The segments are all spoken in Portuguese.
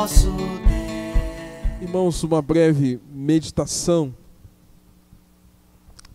nosso Deus. Irmãos, uma breve meditação.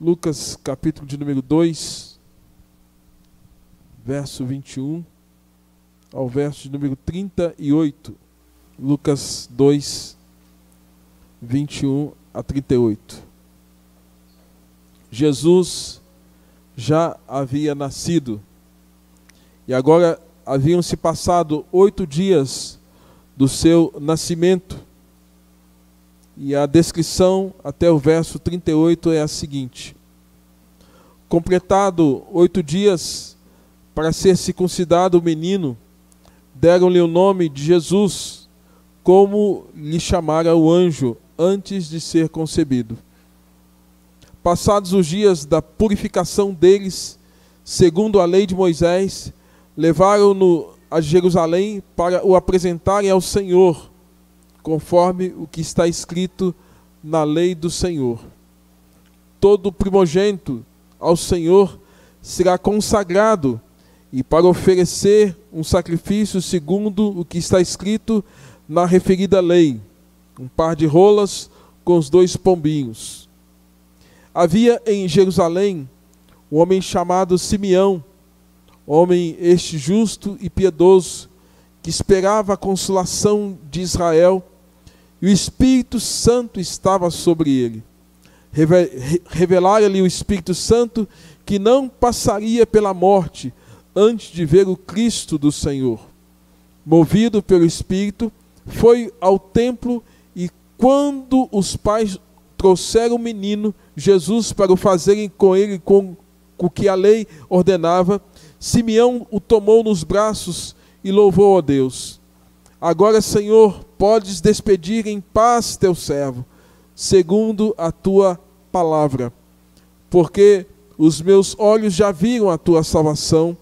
Lucas, capítulo de número 2, verso 21 ao verso de número 38. Lucas 2, 21 a 38. Jesus já havia nascido e agora haviam se passado 8 dias do seu nascimento. E a descrição até o verso 38 é a seguinte: completado 8 dias para ser circuncidado o menino, deram-lhe o nome de Jesus, como lhe chamara o anjo antes de ser concebido. Passados os dias da purificação deles, segundo a lei de Moisés, levaram-no a Jerusalém para o apresentarem ao Senhor, conforme o que está escrito na lei do Senhor. Todo primogênito ao Senhor será consagrado, e para oferecer um sacrifício segundo o que está escrito na referida lei, um par de rolas com os 2 pombinhos. Havia em Jerusalém um homem chamado Simeão, homem este justo e piedoso, que esperava a consolação de Israel, e o Espírito Santo estava sobre ele. Revelara-lhe o Espírito Santo que não passaria pela morte antes de ver o Cristo do Senhor. Movido pelo Espírito, foi ao templo, e quando os pais trouxeram o menino Jesus para o fazerem com ele com o que a lei ordenava, Simeão o tomou nos braços e louvou a Deus. Agora, Senhor, podes despedir em paz teu servo, segundo a tua palavra, porque os meus olhos já viram a tua salvação,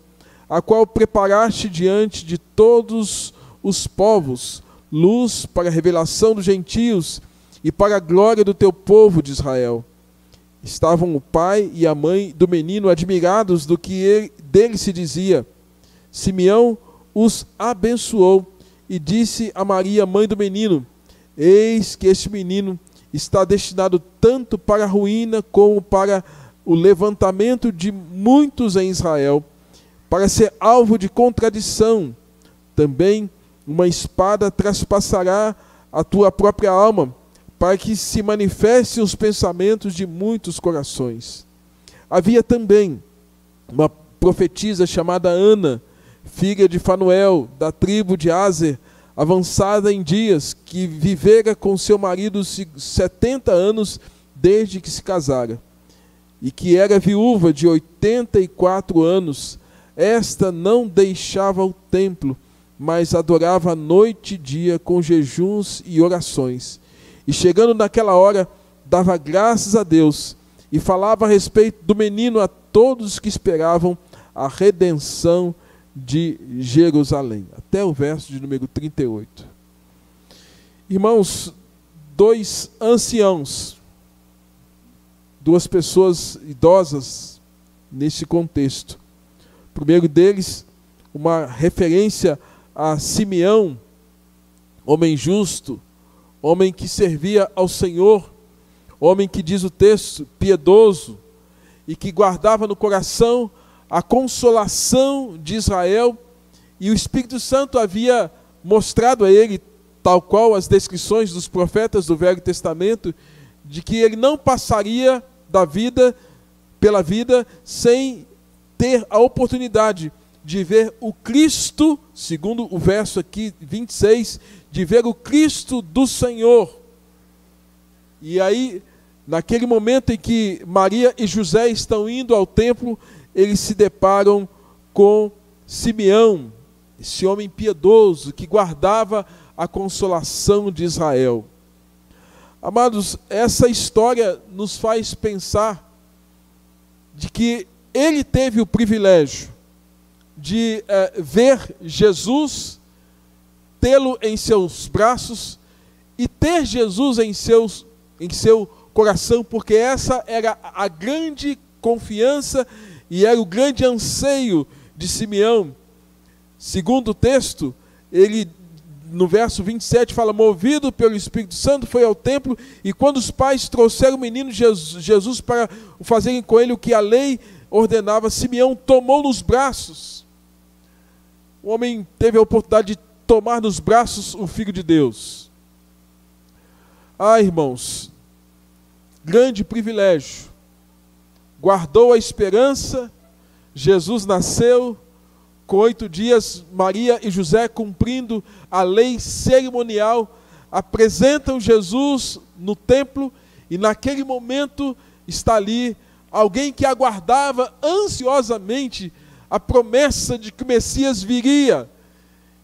a qual preparaste diante de todos os povos, luz para a revelação dos gentios e para a glória do teu povo de Israel. Estavam o pai e a mãe do menino admirados do que dele se dizia. Simeão os abençoou e disse a Maria, mãe do menino: eis que este menino está destinado tanto para a ruína como para o levantamento de muitos em Israel, para ser alvo de contradição. Também uma espada traspassará a tua própria alma, para que se manifestem os pensamentos de muitos corações. Havia também uma profetisa chamada Ana, filha de Fanuel, da tribo de Aser, avançada em dias, que vivera com seu marido 70 anos desde que se casara, e que era viúva de 84 anos. Esta não deixava o templo, mas adorava noite e dia com jejuns e orações. E chegando naquela hora, dava graças a Deus e falava a respeito do menino a todos que esperavam a redenção de Jerusalém. Até o verso de número 38. Irmãos, 2 anciãos, 2 pessoas idosas neste contexto. O primeiro deles, uma referência a Simeão, homem justo, homem que servia ao Senhor, homem que, diz o texto, piedoso, e que guardava no coração a consolação de Israel, e o Espírito Santo havia mostrado a ele, tal qual as descrições dos profetas do Velho Testamento, de que ele não passaria pela vida sem ter a oportunidade de ver o Cristo, segundo o verso aqui 26, de ver o Cristo do Senhor. E aí, naquele momento em que Maria e José estão indo ao templo, eles se deparam com Simeão, esse homem piedoso que guardava a consolação de Israel. Amados, essa história nos faz pensar de que ele teve o privilégio de ver Jesus, tê-lo em seus braços e ter Jesus em seu coração, porque essa era a grande confiança e era o grande anseio de Simeão. Segundo o texto, ele no verso 27 fala: movido pelo Espírito Santo, foi ao templo, e quando os pais trouxeram o menino Jesus para fazerem com ele o que a lei ordenava, Simeão tomou nos braços. O homem teve a oportunidade de tomar nos braços o Filho de Deus. Ah, irmãos, grande privilégio. Guardou a esperança, Jesus nasceu. Com 8 dias, Maria e José, cumprindo a lei cerimonial, apresentam Jesus no templo, e naquele momento está ali alguém que aguardava ansiosamente a promessa de que o Messias viria.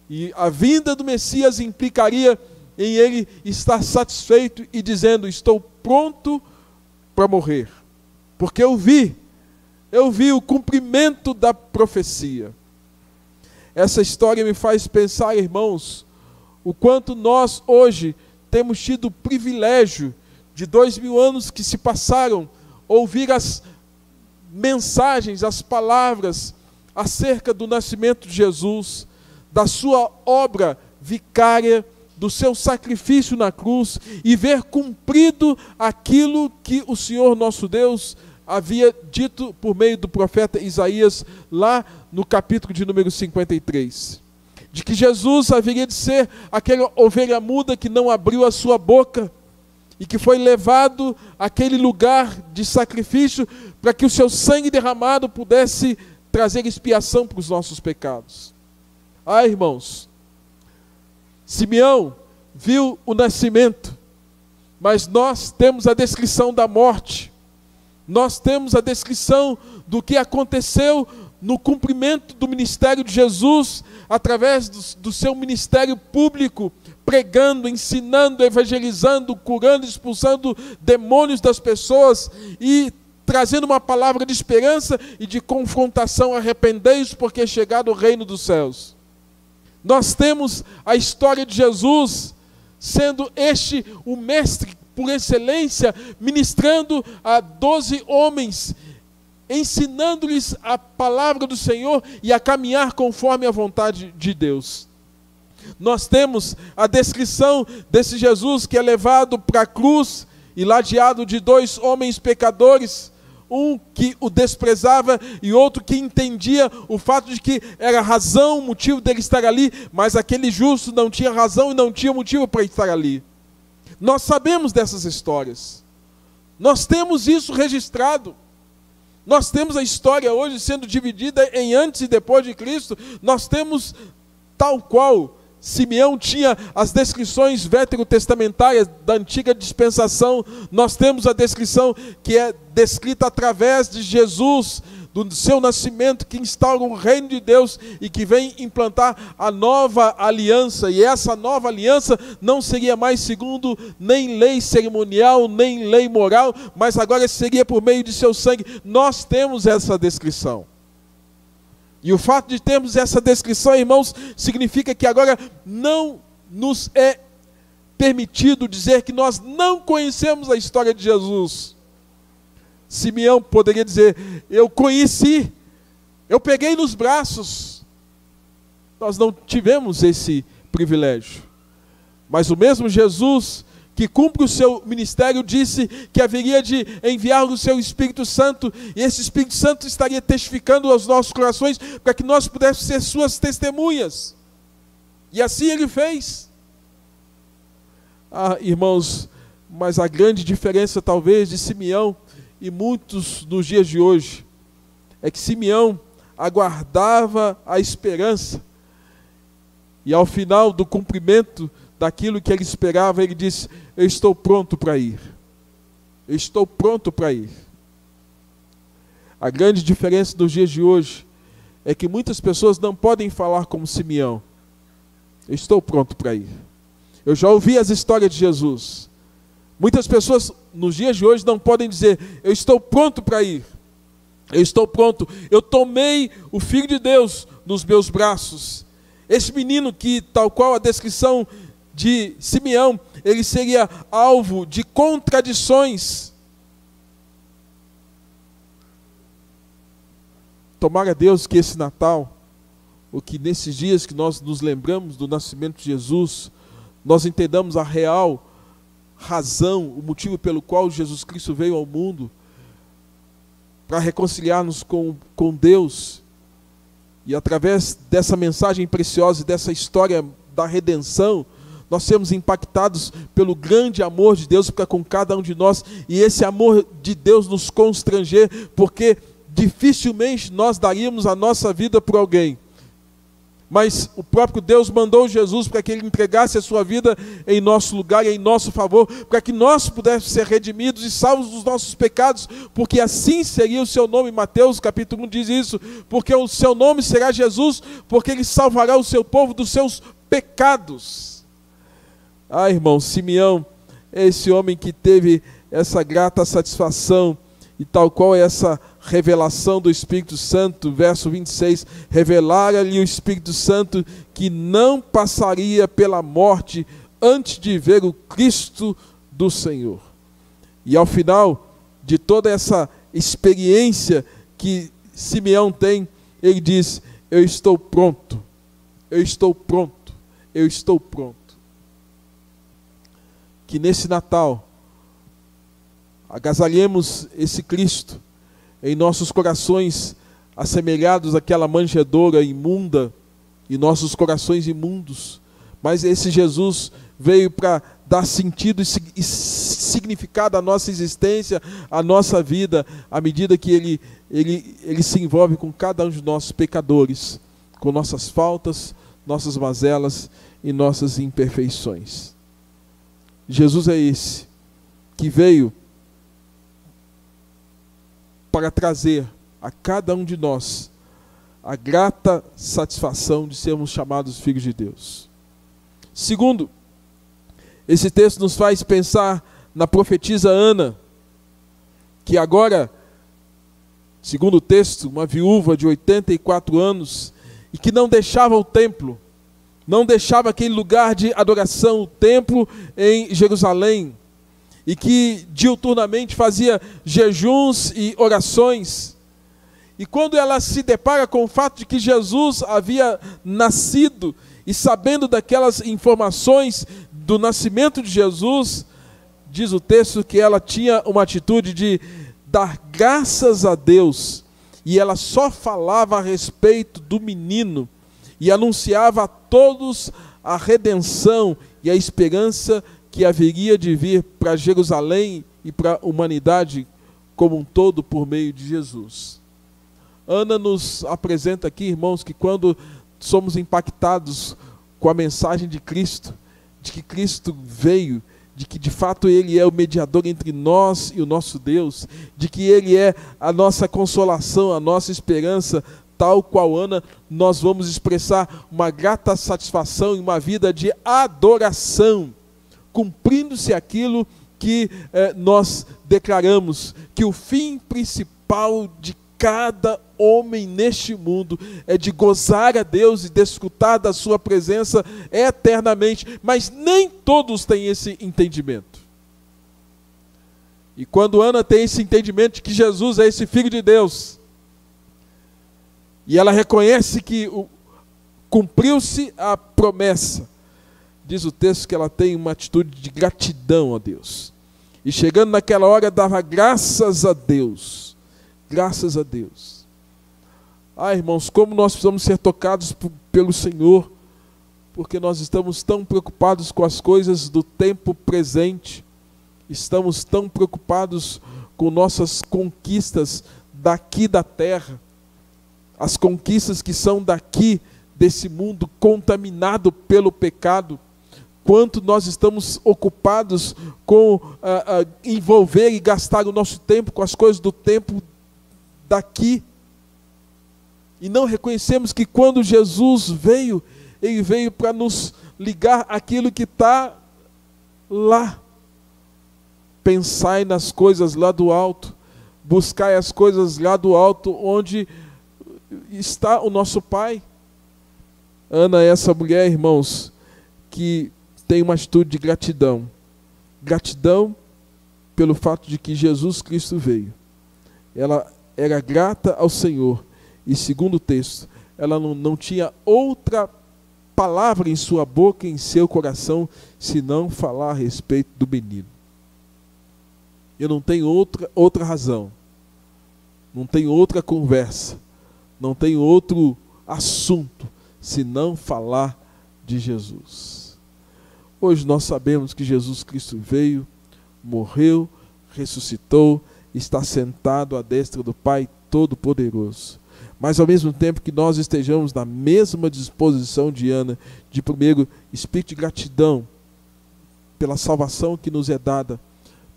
E a vinda do Messias implicaria em ele estar satisfeito e dizendo: estou pronto para morrer, porque eu vi o cumprimento da profecia. Essa história me faz pensar, irmãos, o quanto nós hoje temos tido o privilégio de 2000 anos que se passaram, ouvir as mensagens, as palavras acerca do nascimento de Jesus, da sua obra vicária, do seu sacrifício na cruz, e ver cumprido aquilo que o Senhor nosso Deus havia dito por meio do profeta Isaías, lá no capítulo de número 53. De que Jesus haveria de ser aquela ovelha muda que não abriu a sua boca, e que foi levado àquele lugar de sacrifício, para que o seu sangue derramado pudesse trazer expiação para os nossos pecados. Ah, irmãos, Simeão viu o nascimento, mas nós temos a descrição da morte. Nós temos a descrição do que aconteceu no cumprimento do ministério de Jesus, através do seu ministério público, pregando, ensinando, evangelizando, curando, expulsando demônios das pessoas e trazendo uma palavra de esperança e de confrontação: arrependei-vos, porque é chegado o reino dos céus. Nós temos a história de Jesus sendo este o mestre por excelência, ministrando a 12 homens, ensinando-lhes a palavra do Senhor e a caminhar conforme a vontade de Deus. Nós temos a descrição desse Jesus que é levado para a cruz e ladeado de 2 homens pecadores, um que o desprezava e outro que entendia o fato de que era razão, motivo dele estar ali, mas aquele justo não tinha razão e não tinha motivo para estar ali. Nós sabemos dessas histórias, nós temos isso registrado. Nós temos a história hoje sendo dividida em antes e depois de Cristo. Nós temos, tal qual Simeão tinha as descrições veterotestamentárias da antiga dispensação, nós temos a descrição que é descrita através de Jesus, do seu nascimento, que instaura o reino de Deus e que vem implantar a nova aliança. E essa nova aliança não seria mais segundo nem lei cerimonial, nem lei moral, mas agora seria por meio de seu sangue. Nós temos essa descrição. E o fato de termos essa descrição, irmãos, significa que agora não nos é permitido dizer que nós não conhecemos a história de Jesus. Simeão poderia dizer: eu conheci, eu peguei nos braços. Nós não tivemos esse privilégio. Mas o mesmo Jesus que cumpre o seu ministério disse que haveria de enviar o seu Espírito Santo, e esse Espírito Santo estaria testificando aos nossos corações para que nós pudéssemos ser suas testemunhas. E assim ele fez. Ah, irmãos, mas a grande diferença talvez de Simeão e muitos nos dias de hoje é que Simeão aguardava a esperança, e ao final do cumprimento daquilo que ele esperava, ele disse: eu estou pronto para ir. Eu estou pronto para ir. A grande diferença dos dias de hoje é que muitas pessoas não podem falar como Simeão: eu estou pronto para ir. Eu já ouvi as histórias de Jesus. Muitas pessoas nos dias de hoje não podem dizer: eu estou pronto para ir. Eu estou pronto. Eu tomei o Filho de Deus nos meus braços. Esse menino que, tal qual a descrição de Simeão, ele seria alvo de contradições. Tomara a Deus que esse Natal ou que nesses dias que nós nos lembramos do nascimento de Jesus, nós entendamos a real razão, o motivo pelo qual Jesus Cristo veio ao mundo, para reconciliar-nos com Deus, e através dessa mensagem preciosa e dessa história da redenção, nós sermos impactados pelo grande amor de Deus para com cada um de nós, e esse amor de Deus nos constranger, porque dificilmente nós daríamos a nossa vida por alguém, mas o próprio Deus mandou Jesus para que Ele entregasse a sua vida em nosso lugar e em nosso favor, para que nós pudéssemos ser redimidos e salvos dos nossos pecados, porque assim seria o seu nome. Mateus capítulo 1 diz isso, porque o seu nome será Jesus, porque Ele salvará o seu povo dos seus pecados. Ah, irmão, Simeão é esse homem que teve essa grata satisfação, e tal qual é essa revelação do Espírito Santo, verso 26, revelara-lhe o Espírito Santo que não passaria pela morte antes de ver o Cristo do Senhor. E ao final de toda essa experiência que Simeão tem, ele diz: eu estou pronto, eu estou pronto, eu estou pronto. Que nesse Natal agasalhemos esse Cristo em nossos corações, assemelhados àquela manjedoura imunda, e nossos corações imundos. Mas esse Jesus veio para dar sentido e significado à nossa existência, à nossa vida, à medida que ele se envolve com cada um de nós pecadores, com nossas faltas, nossas mazelas e nossas imperfeições. Jesus é esse que veio para trazer a cada um de nós a grata satisfação de sermos chamados filhos de Deus. Segundo, esse texto nos faz pensar na profetisa Ana, que agora, segundo o texto, uma viúva de 84 anos, e que não deixava o templo, não deixava aquele lugar de adoração, o templo em Jerusalém, e que diuturnamente fazia jejuns e orações. E quando ela se depara com o fato de que Jesus havia nascido, e sabendo daquelas informações do nascimento de Jesus, diz o texto que ela tinha uma atitude de dar graças a Deus, e ela só falava a respeito do menino, e anunciava a todos a redenção e a esperança que haveria de vir para Jerusalém e para a humanidade como um todo por meio de Jesus. Ana nos apresenta aqui, irmãos, que quando somos impactados com a mensagem de Cristo, de que Cristo veio, de que de fato Ele é o mediador entre nós e o nosso Deus, de que Ele é a nossa consolação, a nossa esperança, tal qual Ana, nós vamos expressar uma grata satisfação e uma vida de adoração, cumprindo-se aquilo que nós declaramos, que o fim principal de cada homem neste mundo é de gozar a Deus e desfrutar da sua presença eternamente, mas nem todos têm esse entendimento. E quando Ana tem esse entendimento de que Jesus é esse Filho de Deus, e ela reconhece que cumpriu-se a promessa, diz o texto que ela tem uma atitude de gratidão a Deus. E chegando naquela hora, dava graças a Deus. Graças a Deus. Ah, irmãos, como nós precisamos ser tocados pelo Senhor, porque nós estamos tão preocupados com as coisas do tempo presente, estamos tão preocupados com nossas conquistas daqui da terra, as conquistas que são daqui, desse mundo contaminado pelo pecado, quanto nós estamos ocupados com envolver e gastar o nosso tempo com as coisas do tempo daqui, e não reconhecemos que quando Jesus veio, Ele veio para nos ligar aquilo que está lá. Pensai nas coisas lá do alto, buscai as coisas lá do alto, onde está o nosso Pai. Ana é essa mulher, irmãos, que tem uma atitude de gratidão. Gratidão pelo fato de que Jesus Cristo veio. Ela era grata ao Senhor. E segundo o texto, ela não tinha outra palavra em sua boca, em seu coração, senão falar a respeito do menino. Eu não tenho outra razão, não tenho outra conversa, não tenho outro assunto, senão falar de Jesus. Hoje nós sabemos que Jesus Cristo veio, morreu, ressuscitou, está sentado à destra do Pai Todo-Poderoso. Mas ao mesmo tempo que nós estejamos na mesma disposição de Ana, de primeiro, espírito de gratidão pela salvação que nos é dada,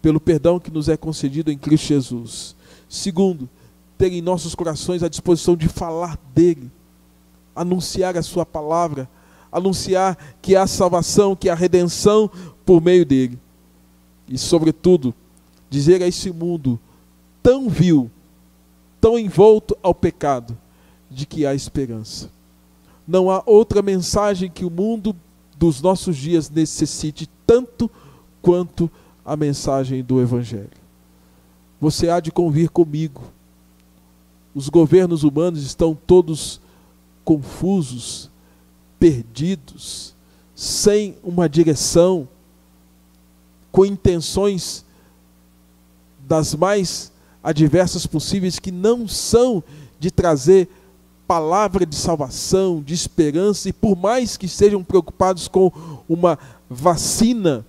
pelo perdão que nos é concedido em Cristo Jesus. Segundo, ter em nossos corações a disposição de falar dele, anunciar a sua palavra, anunciar que há salvação, que há redenção por meio dele. E sobretudo, dizer a esse mundo tão vil, tão envolto ao pecado, de que há esperança. Não há outra mensagem que o mundo dos nossos dias necessite tanto quanto a mensagem do Evangelho. Você há de convir comigo. Os governos humanos estão todos confusos, perdidos, sem uma direção, com intenções das mais adversas possíveis, que não são de trazer palavra de salvação, de esperança, e por mais que estejam preocupados com uma vacina,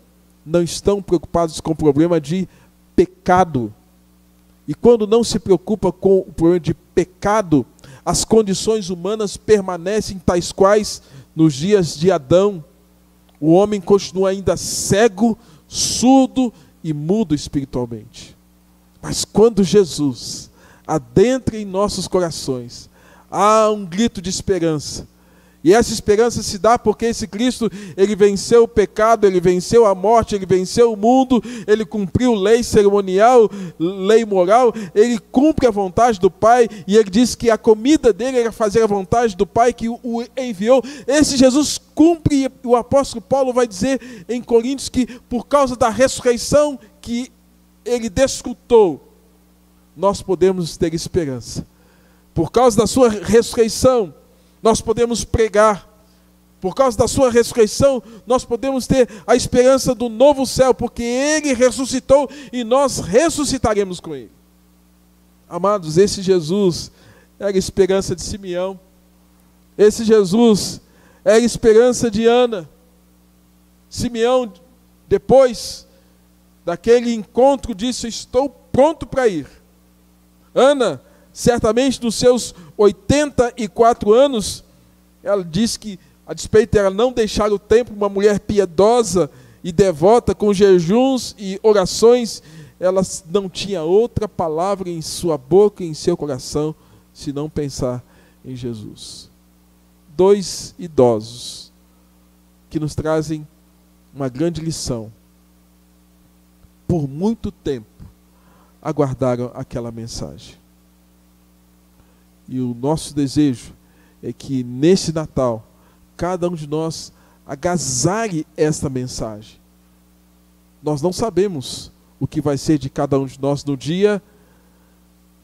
não estão preocupados com o problema de pecado. E quando não se preocupa com o problema de pecado, as condições humanas permanecem tais quais nos dias de Adão. O homem continua ainda cego, surdo e mudo espiritualmente. Mas quando Jesus adentra em nossos corações, há um grito de esperança. E essa esperança se dá porque esse Cristo, ele venceu o pecado, ele venceu a morte, ele venceu o mundo, ele cumpriu lei cerimonial, lei moral, ele cumpre a vontade do Pai, e ele diz que a comida dele era fazer a vontade do Pai que o enviou. Esse Jesus cumpre, e o apóstolo Paulo vai dizer em Coríntios que por causa da ressurreição que ele desfrutou, nós podemos ter esperança. Por causa da sua ressurreição, nós podemos pregar. Por causa da sua ressurreição, nós podemos ter a esperança do novo céu, porque ele ressuscitou e nós ressuscitaremos com ele. Amados, esse Jesus era a esperança de Simeão. Esse Jesus era a esperança de Ana. Simeão, depois daquele encontro, disse: estou pronto para ir. Ana, certamente nos seus 84 anos, ela diz que, a despeito dela não deixar o templo, uma mulher piedosa e devota, com jejuns e orações, ela não tinha outra palavra em sua boca e em seu coração, senão pensar em Jesus. Dois idosos que nos trazem uma grande lição. Por muito tempo aguardaram aquela mensagem. E o nosso desejo é que nesse Natal, cada um de nós agasalhe esta mensagem. Nós não sabemos o que vai ser de cada um de nós no dia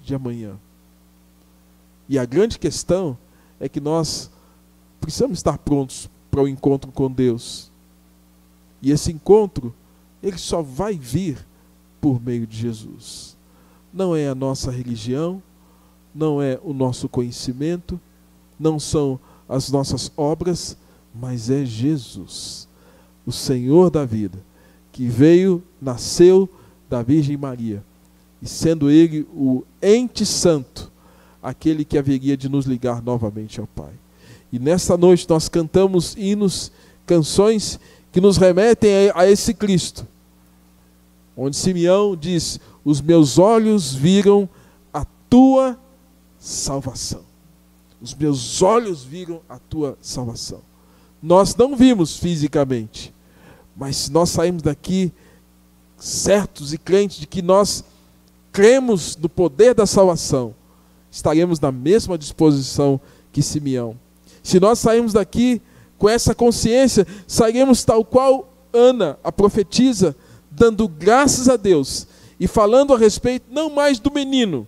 de amanhã. E a grande questão é que nós precisamos estar prontos para o encontro com Deus. E esse encontro, ele só vai vir por meio de Jesus. Não é a nossa religião, não é o nosso conhecimento, não são as nossas obras, mas é Jesus, o Senhor da vida, que veio, nasceu da Virgem Maria, e sendo ele o ente santo, aquele que haveria de nos ligar novamente ao Pai. E nesta noite nós cantamos hinos, canções que nos remetem a esse Cristo, onde Simeão diz: os meus olhos viram a tua salvação. Os meus olhos viram a tua salvação. Nós não vimos fisicamente, mas se nós saímos daqui certos e crentes de que nós cremos no poder da salvação, estaremos na mesma disposição que Simeão. Se nós sairmos daqui com essa consciência, sairemos tal qual Ana, a profetisa, dando graças a Deus e falando a respeito não mais do menino,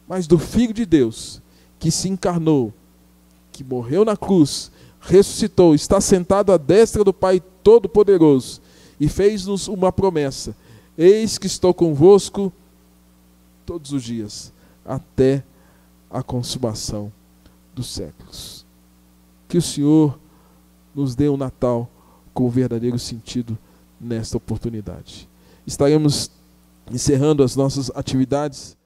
mas do Filho de Deus, que se encarnou, que morreu na cruz, ressuscitou, está sentado à destra do Pai Todo-Poderoso e fez-nos uma promessa: eis que estou convosco todos os dias, até a consumação dos séculos. Que o Senhor nos dê um Natal com verdadeiro sentido nesta oportunidade. Estaremos encerrando as nossas atividades